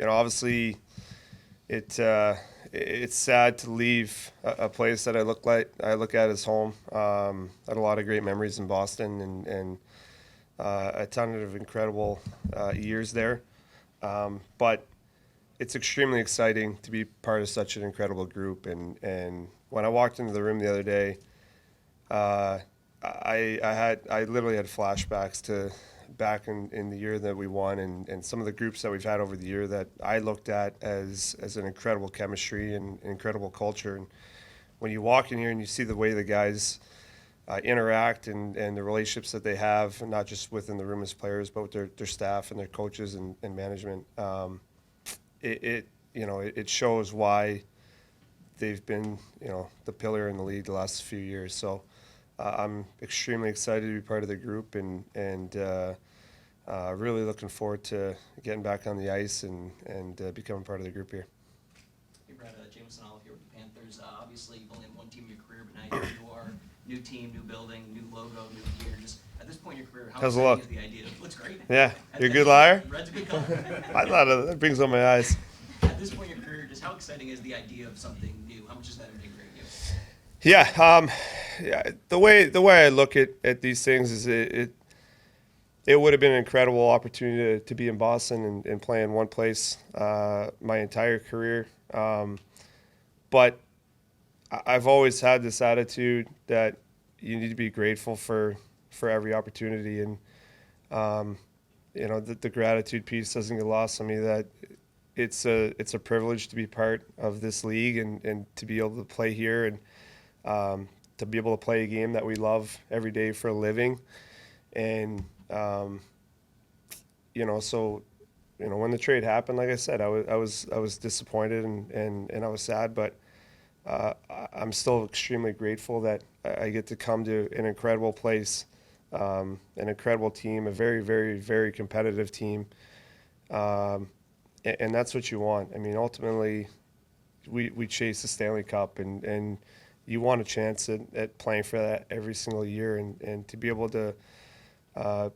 Obviously, it's sad to leave a place that I look at as home. I had a lot of great memories in Boston and a ton of incredible years there. But it's extremely exciting to be part of such an incredible group. And when I walked into the room the other day, uh, I literally had flashbacks to back in the year that we won and some of the groups that we've had over the year that I looked at as an incredible chemistry and incredible culture. And when you walk in here and you see the way the guys interact and the relationships that they have, not just within the room as players, but with their staff and their coaches and management, it shows why they've been the pillar in the league the last few years. So I'm extremely excited to be part of the group and really looking forward to getting back on the ice and becoming part of the group here. Hey Brad, Jameson Olive here with the Panthers. Obviously, you've only had one team in your career, but now here you are. New team, new building, new logo, new gear. Just at this point in your career, how How's it exciting look? is the idea? Looks great. Yeah, you're a good liar? Red's a good color. I thought that brings up my eyes. At this point in your career, just how exciting is the idea of something new? How much is that invigorating you? Yeah, the way I look at these things is it would have been an incredible opportunity to be in Boston and play in one place my entire career. But I've always had this attitude that you need to be grateful for every opportunity, and the gratitude piece doesn't get lost on me. That it's a privilege to be part of this league and to be able to play here and to be able to play a game that we love every day for a living. And so when the trade happened, like I said, I was disappointed and I was sad, but I'm still extremely grateful that I get to come to an incredible place, an incredible team, a very, very, very competitive team, and that's what you want. I mean, ultimately, we chase the Stanley Cup, and you want a chance at playing for that every single year, and to be able to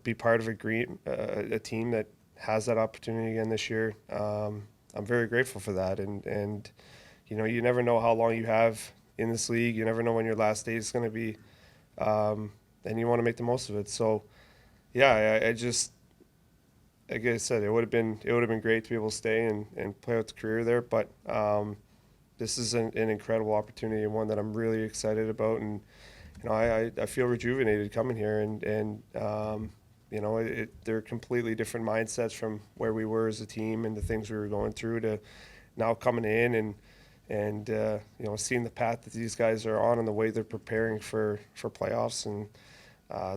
be part of a team that has that opportunity again this year. I'm very grateful for that, and you never know how long you have in this league. You never know when your last day is going to be, and you want to make the most of it. So, yeah, I just like I said, it would have been great to be able to stay and play out the career there, but this is an incredible opportunity and one that I'm really excited about, and I feel rejuvenated coming here, and they're completely different mindsets from where we were as a team and the things we were going through to now coming in and seeing the path that these guys are on and the way they're preparing for playoffs and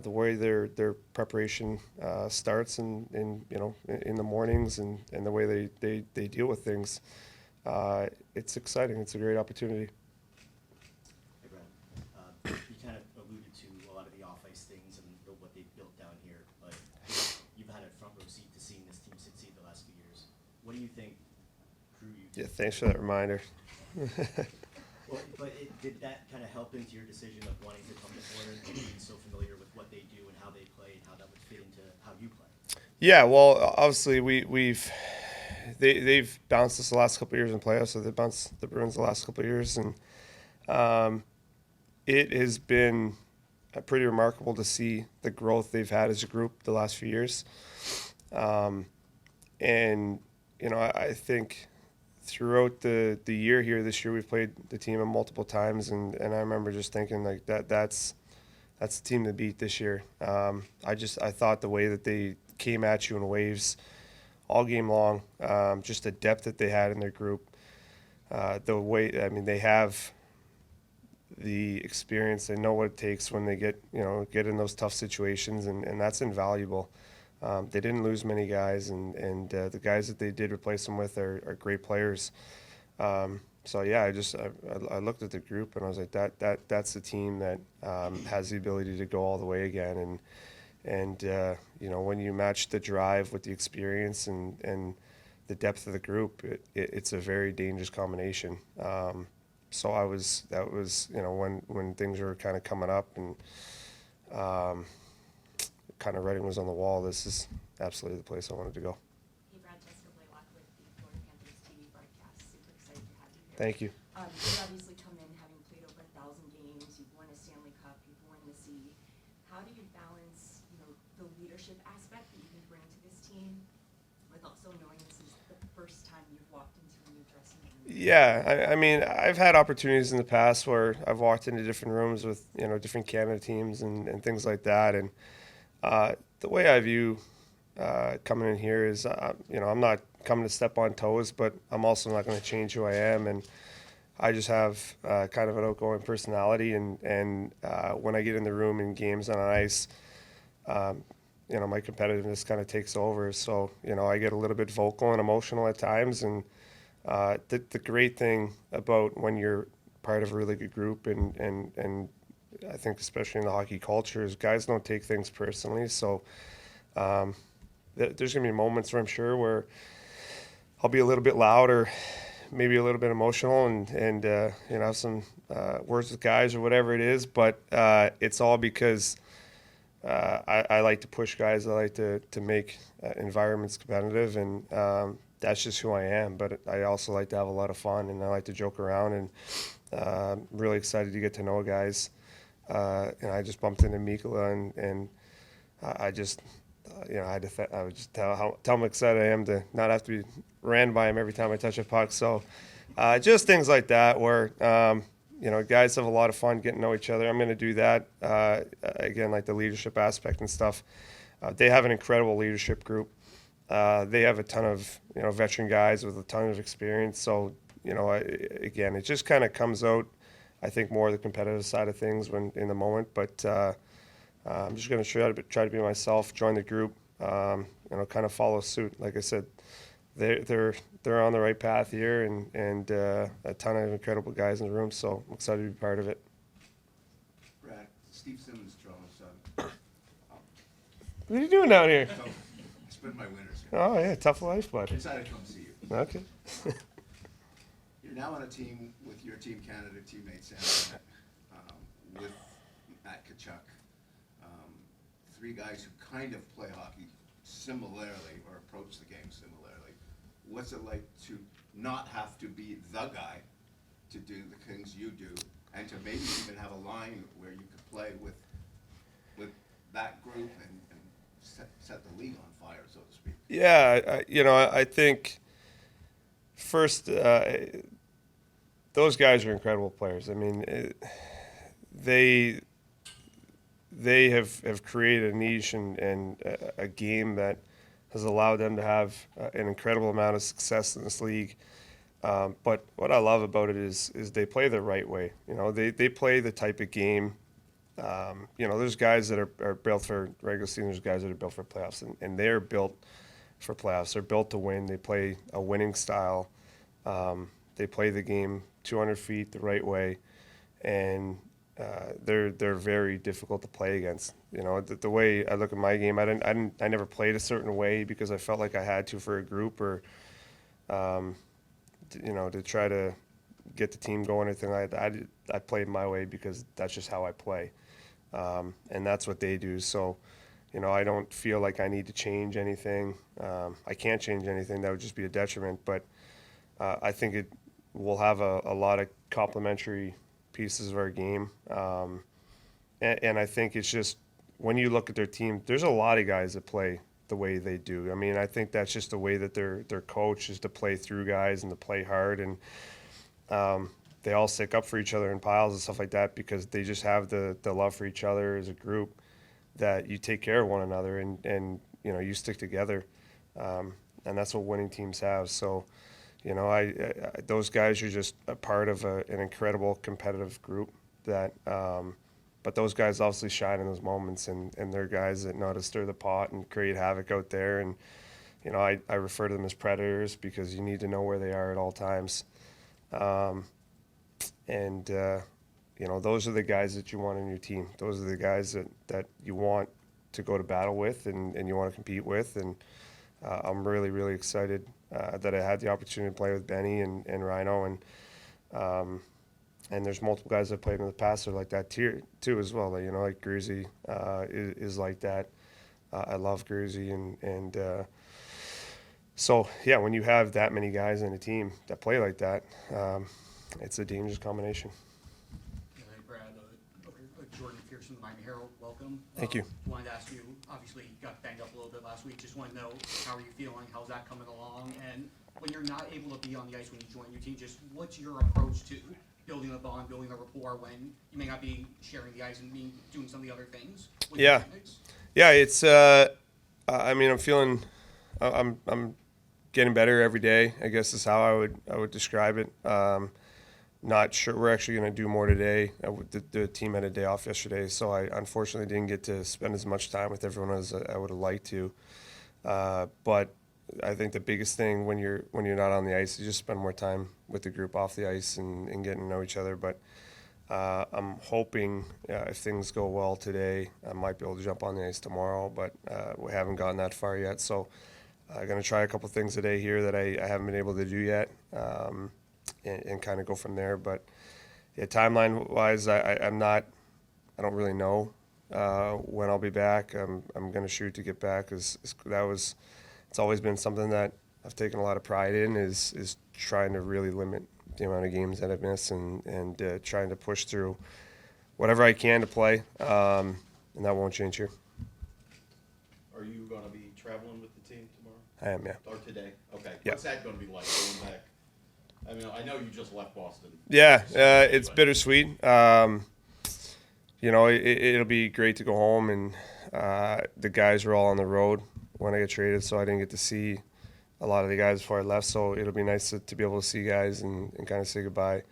the way their preparation starts and in the mornings and the way they deal with things. It's exciting. It's a great opportunity. Hey, Brad. You kind of alluded to a lot of the off-ice things and what they've built down here, but you've had a front row seat to seeing this team succeed the last few years. What do you think drew you to Yeah, thanks for that reminder. Well, but did that kind of help into your decision of wanting to come to Florida and being so familiar with what they do and how they play and how that would fit into how you play? Yeah, well, obviously they've bounced us the last couple of years in playoffs, so they bounced the Bruins the last couple of years, and it has been pretty remarkable to see the growth they've had as a group the last few years. And I think throughout the year here this year we've played the team multiple times, and I remember just thinking like that's the team to beat this year. I thought the way that they came at you in waves all game long, just the depth that they had in their group, the way they have the experience, they know what it takes when they get in those tough situations, and that's invaluable. They didn't lose many guys, and the guys that they did replace them with are great players. So yeah, I looked at the group and I was like, that's the team that has the ability to go all the way again. And when you match the drive with the experience and the depth of the group, it's a very dangerous combination. So that was when things were kind of coming up and kind of writing was on the wall. This is absolutely the place I wanted to go. Hey Brad, Jessica Blaylock with the Florida Thank you. You obviously come in having played over 1,000 games, you've won a Stanley Cup, you've won the C. How do you balance, the leadership aspect that you can bring to this team with also knowing this is the first time you've walked into a new dressing room? Yeah, I mean, I've had opportunities in the past where I've walked into different rooms with, different Canada teams and things like that. And the way I view coming in here is, I'm not coming to step on toes, but I'm also not going to change who I am. And I just have kind of an outgoing personality. And when I get in the room in games on ice, my competitiveness kind of takes over. So, I get a little bit vocal and emotional at times. And the great thing about when you're part of a really good group and I think especially in the hockey culture is guys don't take things personally. So there's going to be moments where I'm sure where I'll be a little bit loud or maybe a little bit emotional and have some words with guys or whatever it is. But it's all because I like to push guys. I like to make environments competitive, and that's just who I am. But I also like to have a lot of fun, and I like to joke around, and I'm really excited to get to know guys. And I just bumped into Mikkola, and I just, I would just tell him excited I am to not have to be ran by him every time I touch a puck. So just things like that where, guys have a lot of fun getting to know each other. I'm going to do that. Again, like the leadership aspect and stuff. They have an incredible leadership group. They have a ton of, veteran guys with a ton of experience. So, again, it just kind of comes out, I think, more the competitive side of things when in the moment. But I'm just going to try to be myself, join the group, kind of follow suit. Like I said, they're on the right path here, and a ton of incredible guys in the room. So I'm excited to be part of it. Brad, Steve Simmons, Toronto's son. What are you doing down here? So, I spent my winters here. Oh yeah, tough life, bud. Decided to come see you. Okay. You're now on a team with your Team Canada teammate Sam, with Matt Tkachuk. Three guys who kind of play hockey similarly or approach the game similarly. What's it like to not have to be the guy to do the things you do, and to maybe even have a line where you could play with that group and set the league on fire, so to speak? Yeah, I think first, those guys are incredible players. I mean, they have created a niche and a game that has allowed them to have an incredible amount of success in this league. But what I love about it is they play the right way. They play the type of game. There's guys that are built for regular season. There's guys that are built for playoffs, and they're built for playoffs. They're built to win. They play a winning style. They play the game 200 feet the right way, and they're very difficult to play against. The way I look at my game, I never played a certain way because I felt like I had to for a group or, to try to get the team going or anything like that. I played my way because that's just how I play, and that's what they do. So, I don't feel like I need to change anything. I can't change anything. That would just be a detriment. But I think it will have a lot of complementary pieces of our game. And I think it's just when you look at their team, there's a lot of guys that play the way they do. I mean, I think that's just the way that they're coached is to play through guys and to play hard. And they all stick up for each other in piles and stuff like that because they just have the love for each other as a group that you take care of one another and you stick together. And that's what winning teams have. So, those guys are just a part of an incredible competitive group that, but those guys obviously shine in those moments and they're guys that know how to stir the pot and create havoc out there. And, I refer to them as predators because you need to know where they are at all times. Those are the guys that you want on your team. Those are the guys that you want to go to battle with and you want to compete with. And I'm really, really excited that I had the opportunity to play with Benny and Rhino, and there's multiple guys I've played in the past that are like that too as well. Like Gruzy is like that. I love Gruzy, and So yeah, when you have that many guys in a team that play like that, it's a dangerous combination. Hey, Brad, Jordan Pierce from the Miami Herald, welcome. Thank you. Wanted to ask you, obviously, you got banged up a little bit last week. Just want to know, how are you feeling? How's that coming along? And when you're not able to be on the ice when you join your team, just what's your approach to building a bond, building a rapport when you may not be sharing the ice and doing some of the other things with your Yeah. teammates? Yeah, it's. I mean, I'm feeling. I'm getting better every day, I guess is how I would describe it. Not sure. We're actually going to do more today. The team had a day off yesterday, so I unfortunately didn't get to spend as much time with everyone as I would have liked to. But I think the biggest thing when you're not on the ice is just spend more time with the group off the ice and getting to know each other. But I'm hoping if things go well today, I might be able to jump on the ice tomorrow. But we haven't gotten that far yet, so I'm going to try a couple things today here that I haven't been able to do yet, and kind of go from there. But yeah, timeline-wise, I don't really know when I'll be back. I'm going to shoot to get back because it's always been something that I've taken a lot of pride in is trying to really limit the amount of games that I miss and trying to push through whatever I can to play, and that won't change here. Are you going to be traveling with the team tomorrow? I am, yeah. Or today? Okay. Yeah. What's that going to be like going back? I mean, I know you just left Boston. Yeah, recently, it's but- bittersweet. It'll be great to go home, and the guys were all on the road when I got traded, so I didn't get to see a lot of the guys before I left. So it'll be nice to be able to see guys and kind of say goodbye.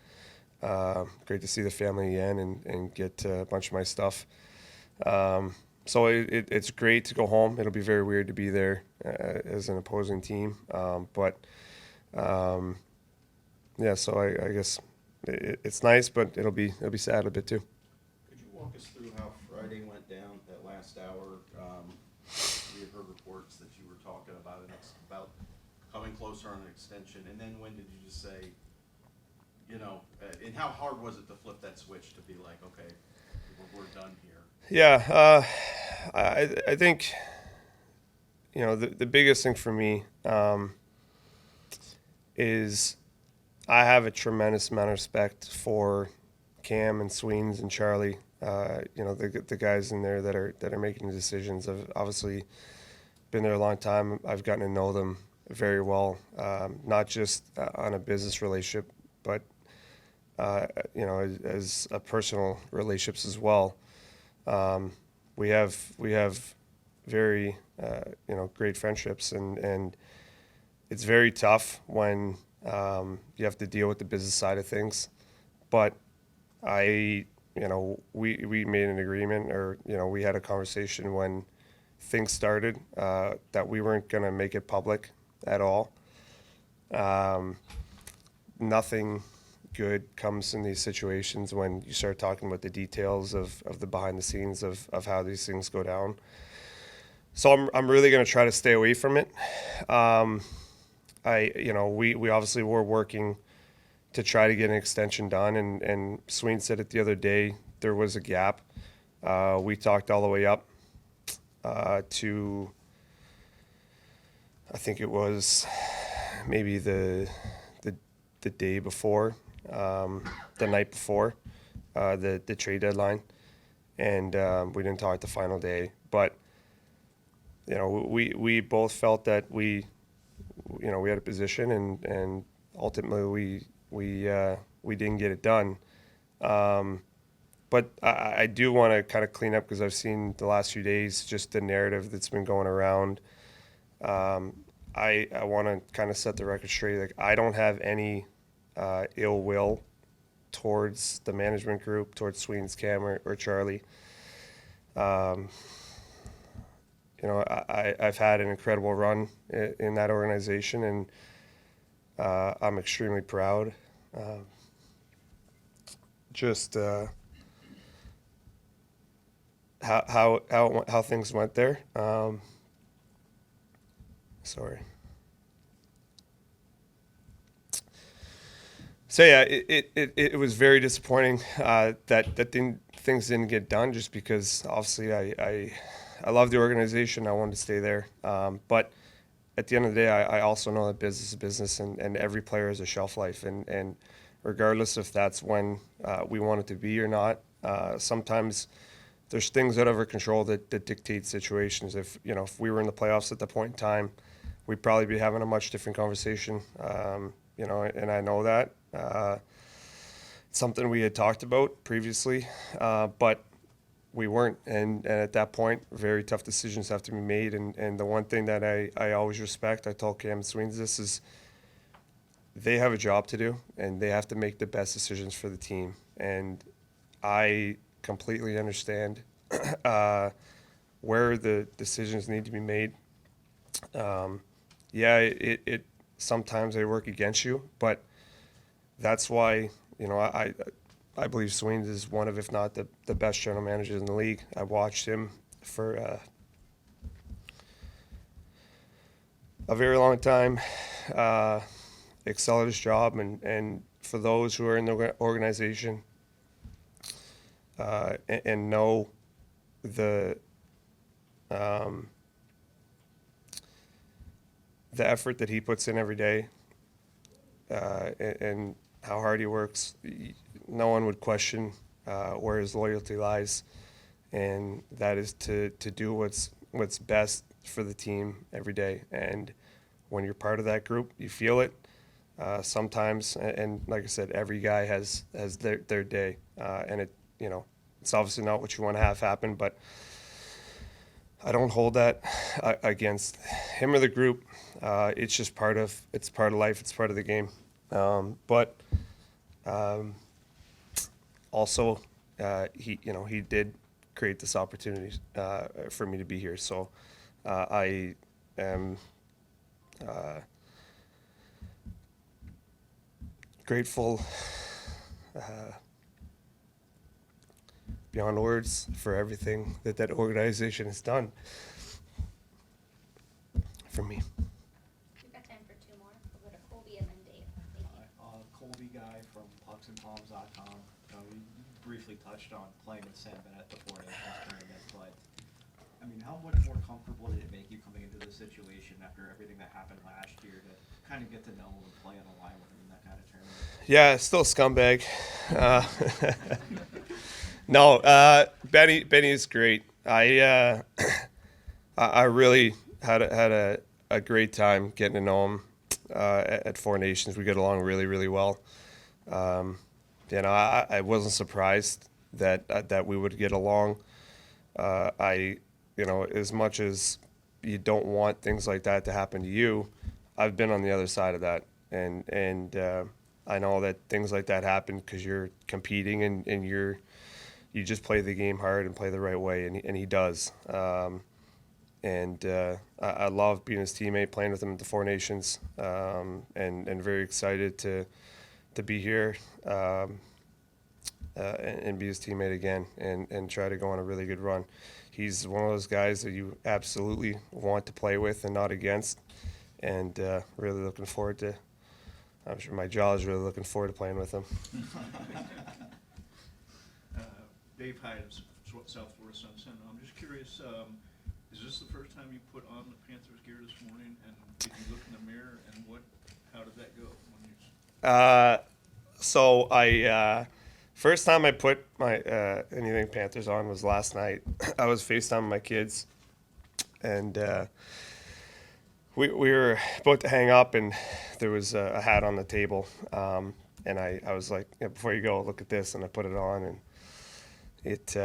Great to see the family again and get a bunch of my stuff. So it's great to go home. It'll be very weird to be there as an opposing team, but. Yeah, so I guess it's nice, but it'll be sad a bit too. Could you walk us through how Friday went down, that last hour? We had heard reports that you were talking about coming closer on an extension, and then when did you just say, and how hard was it to flip that switch to be like, okay, we're done here? Yeah, I think the biggest thing for me is I have a tremendous amount of respect for Cam and Sweens and Charlie. The guys in there that are making the decisions. I've obviously been there a long time. I've gotten to know them very well, not just on a business relationship, but as a personal relationships as well. We have very great friendships, and it's very tough when you have to deal with the business side of things. But we made an agreement, or we had a conversation when things started that we weren't going to make it public at all. Nothing good comes in these situations when you start talking about the details of the behind the scenes of how these things go down. So I'm really going to try to stay away from it. We obviously were working to try to get an extension done, and Sween said it the other day, there was a gap. We talked all the way up to, I think it was maybe the day before, the night before the trade deadline, and we didn't talk the final day. But we both felt that we had a position, and ultimately we didn't get it done. But I do want to kind of clean up, because I've seen the last few days just the narrative that's been going around. I want to kind of set the record straight. Like, I don't have any ill will towards the management group, towards Sween's, Cam, or Charlie. I've had an incredible run in that organization, and I'm extremely proud. Just how things went there. Sorry. So yeah, it was very disappointing that things didn't get done, just because obviously I love the organization. I wanted to stay there, but at the end of the day, I also know that business is business, and every player has a shelf life, and regardless if that's when we want it to be or not, sometimes there's things out of our control that dictate situations. If we were in the playoffs at the point in time, we'd probably be having a much different conversation. And I know that. It's something we had talked about previously, but we weren't. And at that point, very tough decisions have to be made. And the one thing that I always respect, I told Cam Sweens this, is they have a job to do, and they have to make the best decisions for the team. And I completely understand where the decisions need to be made. It sometimes they work against you, but that's why I believe Sweens is one of, if not the best general managers in the league. I watched him for a very long time, excel at his job, and for those who are in the organization and know the effort that he puts in every day, and how hard he works, no one would question where his loyalty lies, and that is to do what's best for the team every day. And when you're part of that group, you feel it. Sometimes, and like I said, every guy has their day, and it's obviously not what you want to have happen, but I don't hold that against him or the group. It's just part of life. It's part of the game. But also, he did create this opportunity for me to be here. So I am grateful beyond words for everything that organization has done for me. We've got time for two more. We'll go to Colby and then Dave. Thank you. Colby Guy from pucksandpalms.com. You briefly touched on playing in San Bennett before the tournament, but I mean, how much more comfortable did it make you coming into this situation after everything that happened last year to kind of get to know him and play on the line with him in that kind of tournament? Yeah, still a scumbag. No, Benny is great. I really had a great time getting to know him at Four Nations. We get along really, really well. I wasn't surprised that we would get along. As much as you don't want things like that to happen to you, I've been on the other side of that, and I know that things like that happen because you're competing and you just play the game hard and play the right way, and he does. I love being his teammate, playing with him at the Four Nations, and very excited to be here and be his teammate again and try to go on a really good run. He's one of those guys that you absolutely want to play with and not against, and really looking forward to. I'm sure my jaw is really looking forward to playing with him. Dave Hyde of South Florida Sun Sentinel. I'm just curious, is this the first time you put on the Panthers gear this morning? And did you look in the mirror, and how did that go? So I first time I put my anything Panthers on was last night. I was FaceTiming my kids, and we were about to hang up, and there was a hat on the table, and I was like, before you go, look at this, and I put it on, and it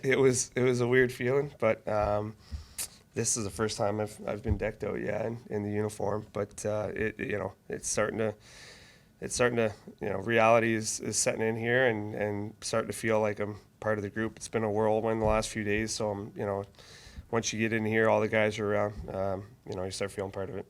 it was a weird feeling, but this is the first time I've been decked out in the uniform, but it's starting to reality is setting in here and starting to feel like I'm part of the group. It's been a whirlwind the last few days, so I'm once you get in here, all the guys are around, you start feeling part of it.